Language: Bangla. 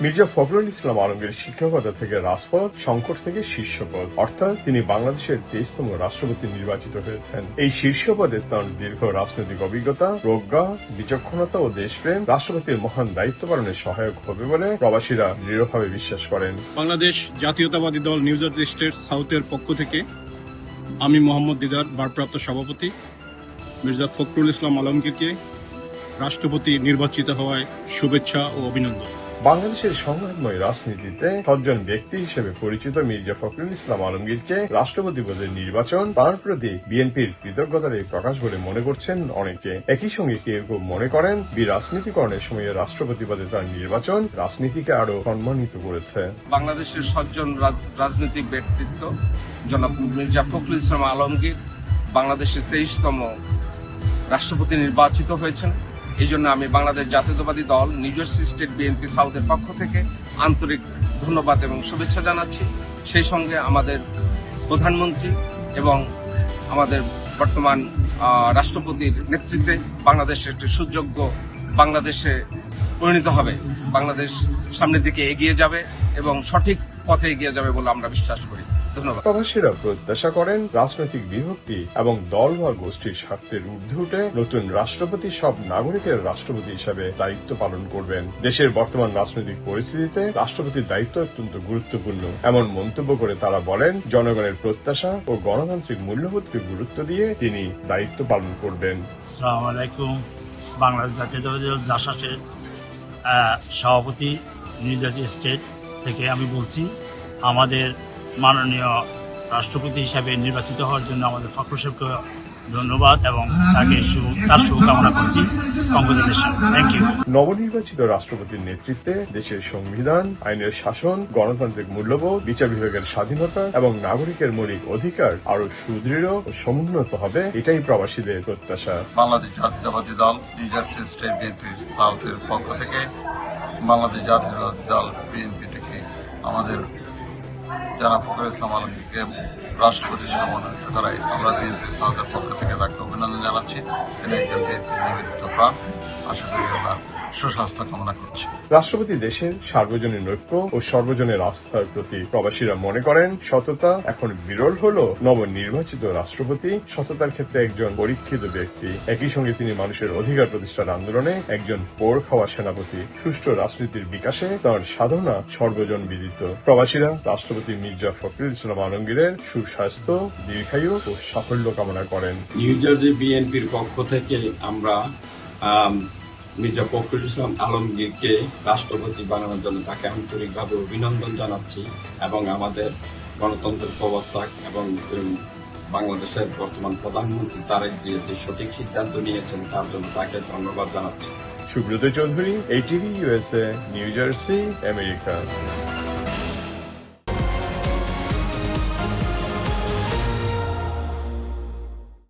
মির্জা ফখরুল ইসলাম আলমগীর শিক্ষকতা থেকে রাজপদ, সংকট থেকে শীর্ষপদ, অর্থাৎ তিনি বাংলাদেশের 23তম রাষ্ট্রপতি নির্বাচিত হয়েছেন। এই শীর্ষ পদে তাঁর দীর্ঘ রাজনৈতিক অভিজ্ঞতা, প্রজ্ঞা, বিচক্ষণতা ও দেশপ্রেম রাষ্ট্রপতির মহান দায়িত্ব পালনে সহায়ক হবে বলে প্রবাসীরা দৃঢ়ভাবে বিশ্বাস করেন। বাংলাদেশ জাতীয়তাবাদী দল নিউ জার্সি স্টেট সাউথের পক্ষ থেকে আমি মোহাম্মদ দিদার, ভারপ্রাপ্ত সভাপতি, মির্জা ফখরুল ইসলাম আলমগীরকে রাষ্ট্রপতি নির্বাচিত হওয়ায় শুভেচ্ছা ও অভিনন্দন। বাংলাদেশের সংঘাতময় রাজনীতিতে সজ্জন ব্যক্তি হিসেবে পরিচিত মির্জা ফখরুল ইসলাম আলমগীরকে রাষ্ট্রপতি পদের নির্বাচন তাঁর প্রতি বিএনপির কৃতজ্ঞতার এই প্রকাশ বলে মনে করছেন অনেকে। একই সঙ্গে কেউ কেউ মনে করেন বিরাজনীতিকরণের সময়ে রাষ্ট্রপতি পদে তার নির্বাচন রাজনীতিকে আরো সম্মানিত করেছে। বাংলাদেশের সজ্জন রাজনৈতিক ব্যক্তিত্ব জনাব মির্জা ফখরুল ইসলাম আলমগীর বাংলাদেশের 23তম রাষ্ট্রপতি নির্বাচিত হয়েছেন। এই জন্য আমি বাংলাদেশ জাতীয়তাবাদী দল নিউ জার্সি স্টেট বিএনপি সাউথের পক্ষ থেকে আন্তরিক ধন্যবাদ এবং শুভেচ্ছা জানাচ্ছি। সেই সঙ্গে আমাদের প্রধানমন্ত্রী এবং আমাদের বর্তমান রাষ্ট্রপতির নেতৃত্বে বাংলাদেশের একটি সুযোগ্য বাংলাদেশে পরিণত হবে। বাংলাদেশ সামনের দিকে এগিয়ে যাবে এবং সঠিক পথে এগিয়ে যাবে বলে আমরা বিশ্বাস করি। ধন্যবাদ। প্রবাসীরা প্রত্যাশা করেন রাজনৈতিক বিভক্তি এবং দল বা গোষ্ঠীর স্বার্থের ঊর্ধ্বে উঠে নতুন রাষ্ট্রপতি সব নাগরিকের রাষ্ট্রপতি হিসাবে দায়িত্ব পালন করবেন। দেশের বর্তমান রাজনৈতিক পরিস্থিতিতে রাষ্ট্রপতির দায়িত্ব অত্যন্ত গুরুত্বপূর্ণ এমন মন্তব্য করে তারা বলেন, জনগণের প্রত্যাশা ও গণতান্ত্রিক মূল্যবোধকে গুরুত্ব দিয়ে তিনি দায়িত্ব পালন করবেন। আসসালামু আলাইকুম। বাংলাদেশ জাতীয়তাবাদী দল জাসাসের সভাপতি নিউ জার্সি স্টেট থেকে আমি বলছি, আমাদের মাননীয় রাষ্ট্রপতি হিসাবে নির্বাচিত হওয়ার জন্য আমাদের ফখরুল সাহেবকে ধন্যবাদ এবং তাকে তার শুভকামনা করছি। Congratulation, thank you. নবনির্বাচিত রাষ্ট্রপতির নেতৃত্বে দেশের সংবিধান, আইনের শাসন, গণতান্ত্রিক মূল্যবোধ, বিচার বিভাগের স্বাধীনতা এবং নাগরিকের মৌলিক অধিকার আরো সুদৃঢ় ও সমুন্নত হবে, এটাই প্রবাসীদের প্রত্যাশা। বাংলাদেশ জাতীয়তাবাদী দল নিউ জার্সি স্টেট বিএনপি সাউথের পক্ষ থেকে, বাংলাদেশ জাতীয়তাবাদী দল বিএনপি থেকে আমাদের জনাব ফখরুল ইসলাম আলমগীরকে রাষ্ট্রপতি হিসেবে মনোনীত করায় আমরা বিএনপি সাউথের পক্ষ থেকে তাকে অভিনন্দন জানাচ্ছি। তিনি একজন বিএনপির নিবেদিত প্রাণ। আশা করি তার সুস্বাস্থ্য কামনা করছি। রাষ্ট্রপতি দেশের সার্বজনীন ঐক্য ও সর্বজনের আস্থার প্রতি। প্রবাসীরা মনে করেন সততা এখন বিরল হলো নবনির্বাচিত রাষ্ট্রপতি সততার ক্ষেত্রে একজন পরীক্ষিত ব্যক্তি। একই সঙ্গে তিনি মানুষের অধিকার প্রতিষ্ঠার আন্দোলনে একজন পোড় খাওয়া সেনাপতি। সুষ্ঠু রাজনীতির বিকাশে তাঁর সাধনা সর্বজন বিদিত। প্রবাসীরা রাষ্ট্রপতি মির্জা ফখরুল ইসলাম আলমগীরের সুস্বাস্থ্য, দীর্ঘায়ু ও সাফল্য কামনা করেন। নিউ জার্সি বিএনপির পক্ষ থেকে আমরা মির্জা ফখরুল ইসলাম আলমগীরকে রাষ্ট্রপতি বানানোর জন্য তাকে আন্তরিকভাবে অভিনন্দন জানাচ্ছি এবং আমাদের গণতন্ত্রের প্রবর্তক এবং বাংলাদেশের বর্তমান প্রধানমন্ত্রী তারেক জিয়া যে সঠিক সিদ্ধান্ত নিয়েছেন তার জন্য তাকে ধন্যবাদ জানাচ্ছি। Subrata Chowdhury, ATV USA, new jersey, America.